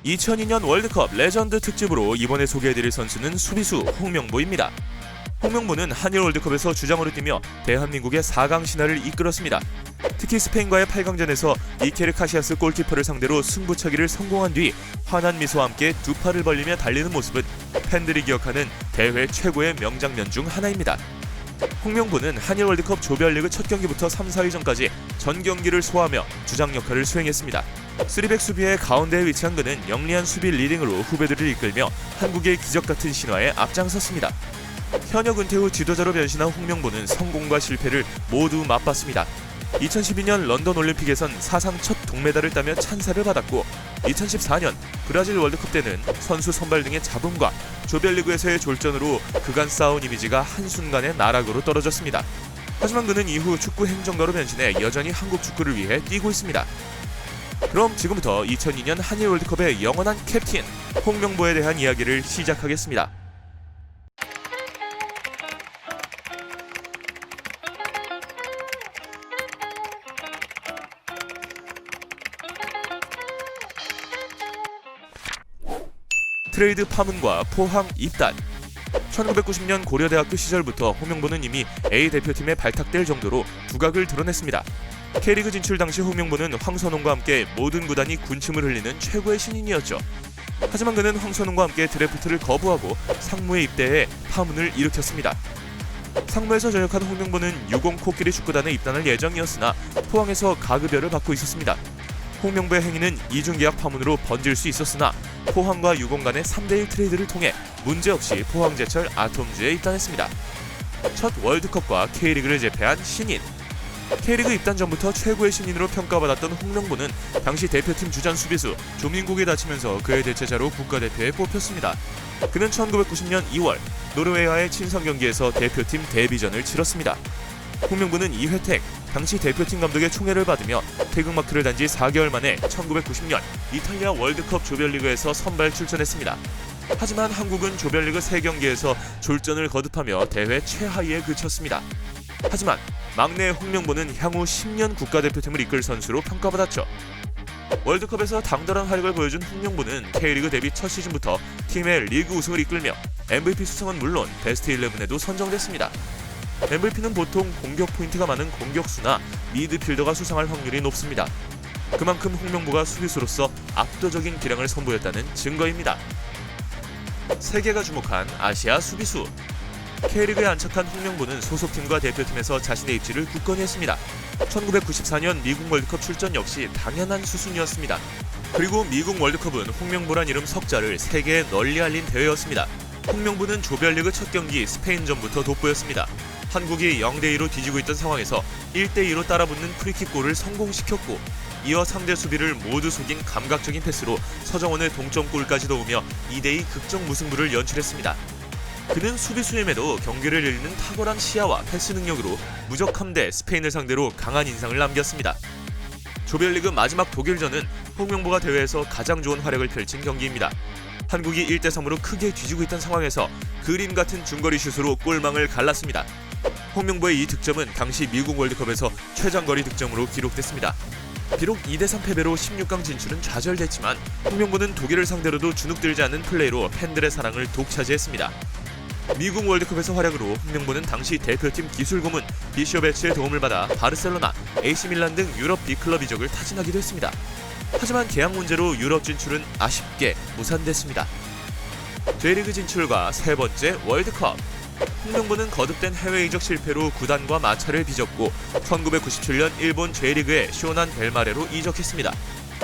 2002년 월드컵 레전드 특집으로 이번에 소개해드릴 선수는 수비수 홍명보입니다. 홍명보는 한일 월드컵에서 주장으로 뛰며 대한민국의 4강 신화를 이끌었습니다. 특히 스페인과의 8강전에서 이케르 카시아스 골키퍼를 상대로 승부차기를 성공한 뒤 환한 미소와 함께 두 팔을 벌리며 달리는 모습은 팬들이 기억하는 대회 최고의 명장면 중 하나입니다. 홍명보는 한일 월드컵 조별리그 첫 경기부터 3, 4위전까지 전 경기를 소화하며 주장 역할을 수행했습니다. 3백 수비의 가운데에 위치한 그는 영리한 수비 리딩으로 후배들을 이끌며 한국의 기적같은 신화에 앞장섰습니다. 현역 은퇴 후 지도자로 변신한 홍명보는 성공과 실패를 모두 맛봤습니다. 2012년 런던 올림픽에선 사상 첫 동메달을 따며 찬사를 받았고 2014년 브라질 월드컵 때는 선수 선발 등의 잡음과 조별리그에서의 졸전으로 그간 쌓아온 이미지가 한순간에 나락으로 떨어졌습니다. 하지만 그는 이후 축구 행정가로 변신해 여전히 한국 축구를 위해 뛰고 있습니다. 그럼 지금부터 2002년 한일 월드컵의 영원한 캡틴 홍명보에 대한 이야기를 시작하겠습니다. 트레이드 파문과 포항 입단. 1990년 고려대학교 시절부터 홍명보는 이미 A 대표팀에 발탁될 정도로 두각을 드러냈습니다. K리그 진출 당시 홍명보는 황선홍과 함께 모든 구단이 군침을 흘리는 최고의 신인이었죠. 하지만 그는 황선홍과 함께 드래프트를 거부하고 상무에 입대해 파문을 일으켰습니다. 상무에서 전역한 홍명보는 유공 코끼리 축구단에 입단할 예정이었으나 포항에서 가급여를 받고 있었습니다. 홍명보의 행위는 이중계약 파문으로 번질 수 있었으나 포항과 유공 간의 3대1 트레이드를 통해 문제없이 포항제철 아톰즈에 입단했습니다. 첫 월드컵과 K리그를 제패한 신인. K리그 입단 전부터 최고의 신인으로 평가받았던 홍명보는 당시 대표팀 주전 수비수 조민국이 다치면서 그의 대체자로 국가대표에 뽑혔습니다. 그는 1990년 2월 노르웨이와의 친선 경기에서 대표팀 데뷔전을 치렀습니다. 홍명보는 이회택, 당시 대표팀 감독의 총애를 받으며 태극마크를 단 지 4개월 만에 1990년 이탈리아 월드컵 조별리그에서 선발 출전했습니다. 하지만 한국은 조별리그 3경기에서 졸전을 거듭하며 대회 최하위에 그쳤습니다. 하지만 막내 홍명보는 향후 10년 국가대표팀을 이끌 선수로 평가받았죠. 월드컵에서 당돌한 활약을 보여준 홍명보는 K리그 데뷔 첫 시즌부터 팀의 리그 우승을 이끌며 MVP 수상은 물론 베스트 11에도 선정됐습니다. MVP는 보통 공격 포인트가 많은 공격수나 미드필더가 수상할 확률이 높습니다. 그만큼 홍명보가 수비수로서 압도적인 기량을 선보였다는 증거입니다. 세계가 주목한 아시아 수비수. K리그에 안착한 홍명보는 소속팀과 대표팀에서 자신의 입지를 굳건히 했습니다. 1994년 미국 월드컵 출전 역시 당연한 수순이었습니다. 그리고 미국 월드컵은 홍명보란 이름 석자를 세계에 널리 알린 대회였습니다. 홍명보는 조별리그 첫 경기 스페인전부터 돋보였습니다. 한국이 0대2로 뒤지고 있던 상황에서 1대2로 따라붙는 프리킥골을 성공시켰고 이어 상대 수비를 모두 속인 감각적인 패스로 서정원의 동점골까지 넣으며 2대2 극적 무승부를 연출했습니다. 그는 수비수임에도 경기를 읽는 탁월한 시야와 패스 능력으로 무적함대 스페인을 상대로 강한 인상을 남겼습니다. 조별리그 마지막 독일전은 홍명보가 대회에서 가장 좋은 활약을 펼친 경기입니다. 한국이 1대3으로 크게 뒤지고 있던 상황에서 그림 같은 중거리 슛으로 골망을 갈랐습니다. 홍명보의 이 득점은 당시 미국 월드컵에서 최장거리 득점으로 기록됐습니다. 비록 2대3 패배로 16강 진출은 좌절됐지만 홍명보는 독일을 상대로도 주눅들지 않는 플레이로 팬들의 사랑을 독차지했습니다. 미국 월드컵에서 활약으로 홍명보는 당시 대표팀 기술 고문 비쇼베츠의 도움을 받아 바르셀로나, AC밀란 등 유럽 B클럽 이적을 타진하기도 했습니다. 하지만 계약 문제로 유럽 진출은 아쉽게 무산됐습니다. J리그 진출과 세 번째 월드컵. 홍명보는 거듭된 해외 이적 실패로 구단과 마찰을 빚었고 1997년 일본 J리그의 쇼난 벨마레로 이적했습니다.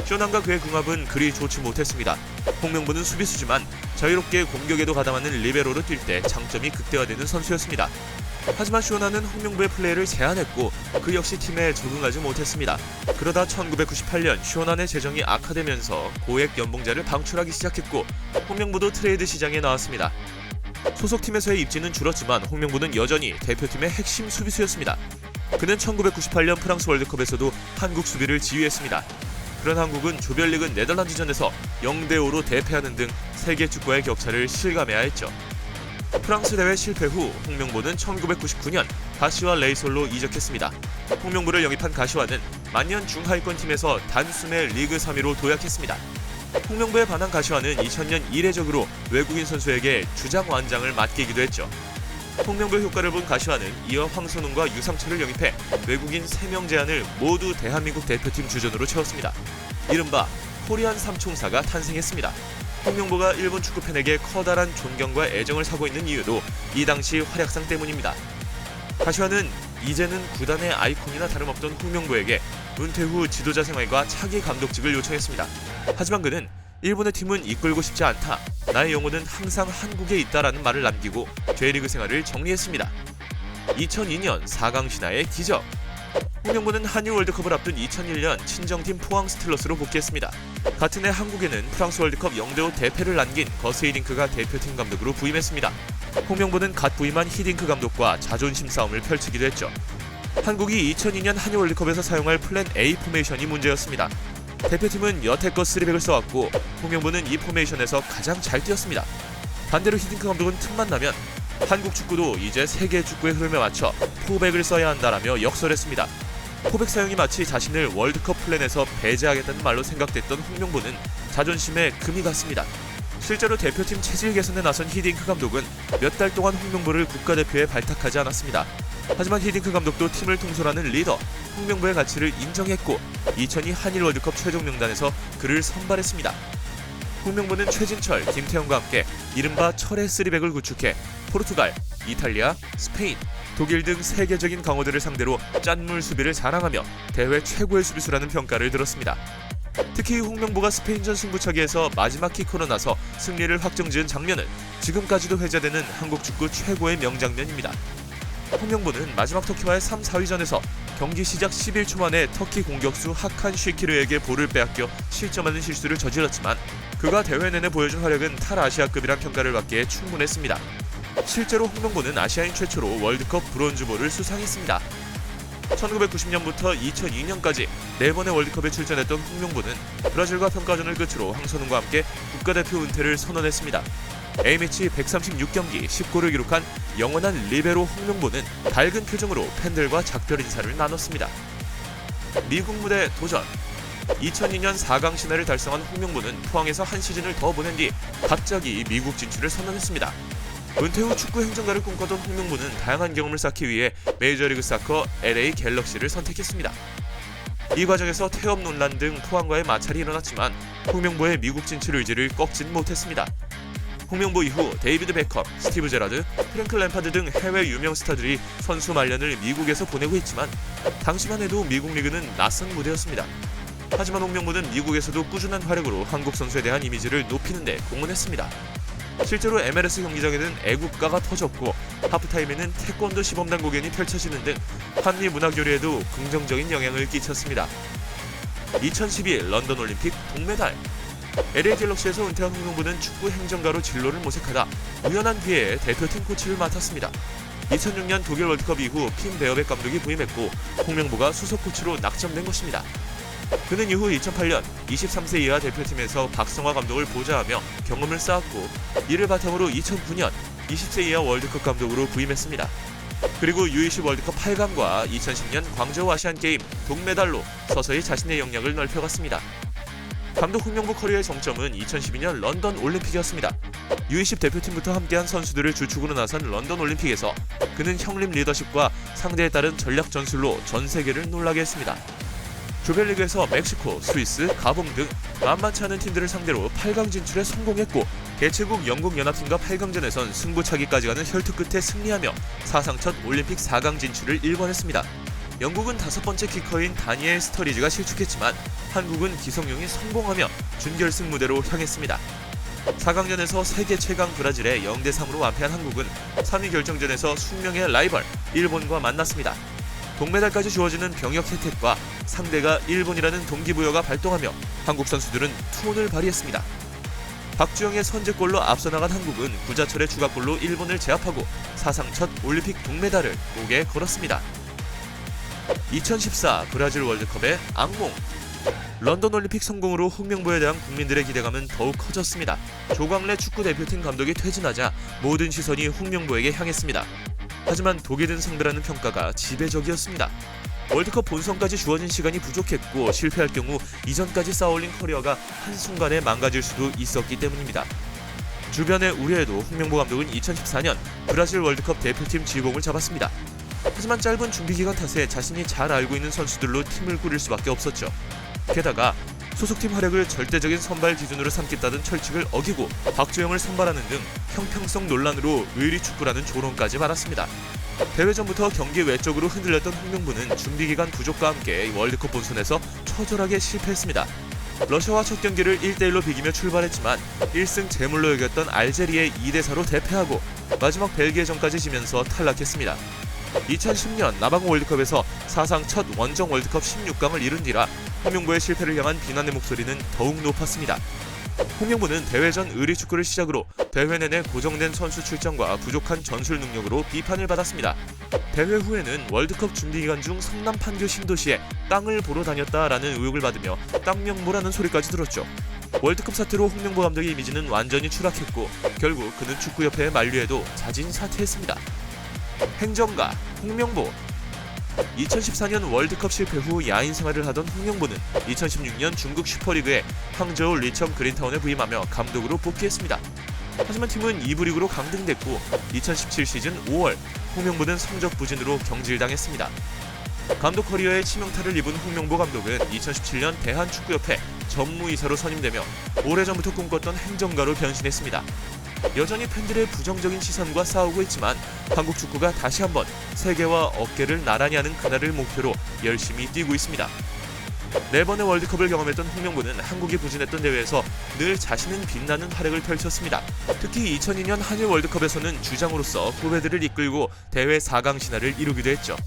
쇼난과 그의 궁합은 그리 좋지 못했습니다. 홍명보는 수비수지만 자유롭게 공격에도 가담하는 리베로로 뛸 때 장점이 극대화되는 선수였습니다. 하지만 쇼난은 홍명보의 플레이를 제한했고 그 역시 팀에 적응하지 못했습니다. 그러다 1998년 쇼난의 재정이 악화되면서 고액 연봉자를 방출하기 시작했고 홍명보도 트레이드 시장에 나왔습니다. 소속팀에서의 입지는 줄었지만 홍명보는 여전히 대표팀의 핵심 수비수였습니다. 그는 1998년 프랑스 월드컵에서도 한국 수비를 지휘했습니다. 그런 한국은 조별리그 네덜란드전에서 0대5로 대패하는 등 세계 축구의 격차를 실감해야 했죠. 프랑스 대회 실패 후 홍명보는 1999년 가시와 레이솔로 이적했습니다. 홍명보를 영입한 가시와는 만년 중하위권 팀에서 단숨에 리그 3위로 도약했습니다. 홍명보에 반한 가시화는 2000년 이례적으로 외국인 선수에게 주장 완장을 맡기기도 했죠. 홍명보의 효과를 본 가시화는 이어 황선홍과 유상철을 영입해 외국인 3명 제한을 모두 대한민국 대표팀 주전으로 채웠습니다. 이른바 코리안 삼총사가 탄생했습니다. 홍명보가 일본 축구 팬에게 커다란 존경과 애정을 사고 있는 이유도 이 당시 활약상 때문입니다. 가시화는 이제는 구단의 아이콘이나 다름없던 홍명보에게 은퇴 후 지도자 생활과 차기 감독직을 요청했습니다. 하지만 그는 일본의 팀은 이끌고 싶지 않다. 나의 영혼은 항상 한국에 있다라는 말을 남기고 J리그 생활을 정리했습니다. 2002년 4강 신화의 기적. 홍명보는 한일 월드컵을 앞둔 2001년 친정팀 포항 스틸러스로 복귀했습니다. 같은 해 한국에는 프랑스 월드컵 0대5 대패를 남긴 거스 히딩크가 대표팀 감독으로 부임했습니다. 홍명보는 갓 부임한 히딩크 감독과 자존심 싸움을 펼치기도 했죠. 한국이 2002년 한일 월드컵에서 사용할 플랜 A 포메이션이 문제였습니다. 대표팀은 여태껏 3백을 써왔고 홍명보는 이 포메이션에서 가장 잘 뛰었습니다. 반대로 히딩크 감독은 틈만 나면 한국 축구도 이제 세계 축구의 흐름에 맞춰 4백을 써야 한다라며 역설했습니다. 4백 사용이 마치 자신을 월드컵 플랜에서 배제하겠다는 말로 생각됐던 홍명보는 자존심에 금이 갔습니다. 실제로 대표팀 체질 개선에 나선 히딩크 감독은 몇 달 동안 홍명보를 국가대표에 발탁하지 않았습니다. 하지만 히딩크 감독도 팀을 통솔하는 리더, 홍명보의 가치를 인정했고 2002 한일 월드컵 최종 명단에서 그를 선발했습니다. 홍명보는 최진철, 김태형과 함께 이른바 철의 3백을 구축해 포르투갈, 이탈리아, 스페인, 독일 등 세계적인 강호들을 상대로 짠물 수비를 자랑하며 대회 최고의 수비수라는 평가를 들었습니다. 특히 홍명보가 스페인전 승부차기에서 마지막 키커로 나서 승리를 확정지은 장면은 지금까지도 회자되는 한국 축구 최고의 명장면입니다. 홍명보는 마지막 터키와의 3, 4위전에서 경기 시작 11초 만에 터키 공격수 하칸 쉬키르에게 볼을 빼앗겨 실점하는 실수를 저질렀지만 그가 대회 내내 보여준 활약은 탈아시아급이란 평가를 받기에 충분했습니다. 실제로 홍명보는 아시아인 최초로 월드컵 브론즈볼을 수상했습니다. 1990년부터 2002년까지 4번의 월드컵에 출전했던 홍명보는 브라질과 평가전을 끝으로 황선홍과 함께 국가대표 은퇴를 선언했습니다. A매치 136경기 10골을 기록한 영원한 리베로 홍명보는 밝은 표정으로 팬들과 작별 인사를 나눴습니다. 미국 무대 도전. 2002년 4강 신화를 달성한 홍명보는 포항에서 한 시즌을 더 보낸 뒤 갑자기 미국 진출을 선언했습니다. 은퇴 후 축구 행정가를 꿈꿔던 홍명보는 다양한 경험을 쌓기 위해 메이저리그 사커 LA 갤럭시를 선택했습니다. 이 과정에서 태업 논란 등 포항과의 마찰이 일어났지만 홍명보의 미국 진출 의지를 꺾진 못했습니다. 홍명보 이후 데이비드 베컴, 스티브 제라드, 프랭클 램파드 등 해외 유명 스타들이 선수 말년을 미국에서 보내고 있지만 당시만 해도 미국 리그는 낯선 무대였습니다. 하지만 홍명보는 미국에서도 꾸준한 활약으로 한국 선수에 대한 이미지를 높이는 데 공헌했습니다. 실제로 MLS 경기장에는 애국가가 터졌고 하프타임에는 태권도 시범단 공연이 펼쳐지는 등 한미 문화 교류에도 긍정적인 영향을 끼쳤습니다. 2012 런던 올림픽 동메달. LA 갤럭시에서 은퇴한 홍명보는 축구 행정가로 진로를 모색하다 우연한 기회에 대표팀 코치를 맡았습니다. 2006년 독일 월드컵 이후 핀 베어백 감독이 부임했고 홍명보가 수석 코치로 낙점된 것입니다. 그는 이후 2008년 23세 이하 대표팀에서 박성화 감독을 보좌하며 경험을 쌓았고 이를 바탕으로 2009년 20세 이하 월드컵 감독으로 부임했습니다. 그리고 U20 월드컵 8강과 2010년 광저우 아시안게임 동메달로 서서히 자신의 영역을 넓혀갔습니다. 감독 홍명보 커리어의 정점은 2012년 런던 올림픽이었습니다. U20 대표팀부터 함께한 선수들을 주축으로 나선 런던 올림픽에서 그는 형님 리더십과 상대에 따른 전략 전술로 전 세계를 놀라게 했습니다. 조별리그에서 멕시코, 스위스, 가봉 등 만만치 않은 팀들을 상대로 8강 진출에 성공했고 개최국 영국 연합팀과 8강전에선 승부차기까지 가는 혈투 끝에 승리하며 사상 첫 올림픽 4강 진출을 일궈냈습니다. 영국은 5번째 키커인 다니엘 스터리지가 실축했지만 한국은 기성용이 성공하며 준결승 무대로 향했습니다. 4강전에서 세계 최강 브라질에 0대3으로 완패한 한국은 3위 결정전에서 숙명의 라이벌 일본과 만났습니다. 동메달까지 주어지는 병역 혜택과 상대가 일본이라는 동기부여가 발동하며 한국 선수들은 투혼을 발휘했습니다. 박주영의 선제골로 앞서 나간 한국은 구자철의 추가골로 일본을 제압하고 사상 첫 올림픽 동메달을 목에 걸었습니다. 2014 브라질 월드컵의 악몽. 런던 올림픽 성공으로 홍명보에 대한 국민들의 기대감은 더욱 커졌습니다. 조광래 축구대표팀 감독이 퇴진하자 모든 시선이 홍명보에게 향했습니다. 하지만 독이 든 상대라는 평가가 지배적이었습니다. 월드컵 본선까지 주어진 시간이 부족했고 실패할 경우 이전까지 쌓아올린 커리어가 한순간에 망가질 수도 있었기 때문입니다. 주변의 우려에도 홍명보 감독은 2014년 브라질 월드컵 대표팀 지봉을 잡았습니다. 하지만 짧은 준비기간 탓에 자신이 잘 알고 있는 선수들로 팀을 꾸릴 수밖에 없었죠. 게다가 소속팀 활약을 절대적인 선발 기준으로 삼겠다던 철칙을 어기고 박주영을 선발하는 등 형평성 논란으로 의리축구라는 조롱까지 받았습니다. 대회 전부터 경기 외적으로 흔들렸던 홍명보는 준비기간 부족과 함께 월드컵 본선에서 처절하게 실패했습니다. 러시아와 첫 경기를 1대1로 비기며 출발했지만 1승 제물로 여겼던 알제리에 2대4로 대패하고 마지막 벨기에전까지 지면서 탈락했습니다. 2010년 나방 월드컵에서 사상 첫 원정 월드컵 16강을 이룬 뒤라 홍명보의 실패를 향한 비난의 목소리는 더욱 높았습니다. 홍명보는 대회 전 의리축구를 시작으로 대회 내내 고정된 선수 출전과 부족한 전술 능력으로 비판을 받았습니다. 대회 후에는 월드컵 준비기간 중 성남 판교 신도시에 땅을 보러 다녔다라는 의혹을 받으며 땅명보라는 소리까지 들었죠. 월드컵 사태로 홍명보 감독의 이미지는 완전히 추락했고 결국 그는 축구협회에 만류해도 자진 사퇴했습니다. 행정가 홍명보. 2014년 월드컵 실패 후 야인 생활을 하던 홍명보는 2016년 중국 슈퍼리그의 항저우 리청 그린타운에 부임하며 감독으로 복귀했습니다. 하지만 팀은 2부 리그로 강등됐고 2017 시즌 5월 홍명보는 성적 부진으로 경질당했습니다. 감독 커리어에 치명타를 입은 홍명보 감독은 2017년 대한축구협회 전무이사로 선임되며 오래전부터 꿈꿨던 행정가로 변신했습니다. 여전히 팬들의 부정적인 시선과 싸우고 있지만 한국 축구가 다시 한번 세계와 어깨를 나란히 하는 그날을 목표로 열심히 뛰고 있습니다. 4번의 월드컵을 경험했던 홍명보는 한국이 부진했던 대회에서 늘 자신은 빛나는 활약을 펼쳤습니다. 특히 2002년 한일 월드컵에서는 주장으로서 후배들을 이끌고 대회 4강 신화를 이루기도 했죠.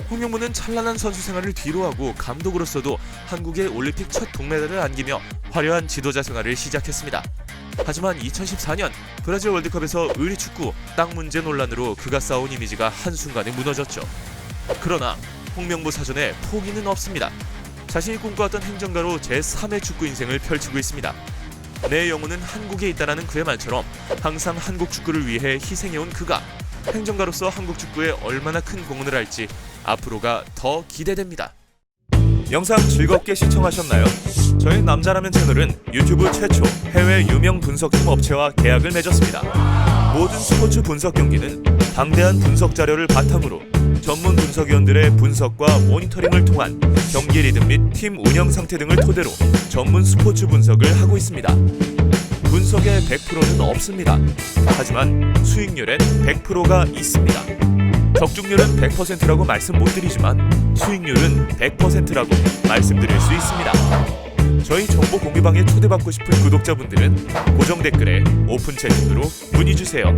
홍명보는 찬란한 선수 생활을 뒤로하고 감독으로서도 한국의 올림픽 첫 동메달을 안기며 화려한 지도자 생활을 시작했습니다. 하지만 2014년 브라질 월드컵에서 의리축구 땅 문제 논란으로 그가 쌓아온 이미지가 한순간에 무너졌죠. 그러나 홍명보 사전에 포기는 없습니다. 자신이 꿈꿔왔던 행정가로 제3의 축구 인생을 펼치고 있습니다. 내 영혼은 한국에 있다라는 그의 말처럼 항상 한국 축구를 위해 희생해온 그가 행정가로서 한국 축구에 얼마나 큰 공헌을 할지 앞으로가 더 기대됩니다. 영상 즐겁게 시청하셨나요? 저희 남자라면 채널은 유튜브 최초 해외 유명 분석팀 업체와 계약을 맺었습니다. 모든 스포츠 분석 경기는 방대한 분석 자료를 바탕으로 전문 분석위원들의 분석과 모니터링을 통한 경기 리듬 및 팀 운영 상태 등을 토대로 전문 스포츠 분석을 하고 있습니다. 분석에 100%는 없습니다. 하지만 수익률엔 100%가 있습니다. 적중률은 100%라고 말씀 못 드리지만 수익률은 100%라고 말씀드릴 수 있습니다. 저희 정보 공유방에 초대받고 싶은 구독자분들은 고정 댓글에 오픈 채팅으로 문의 주세요.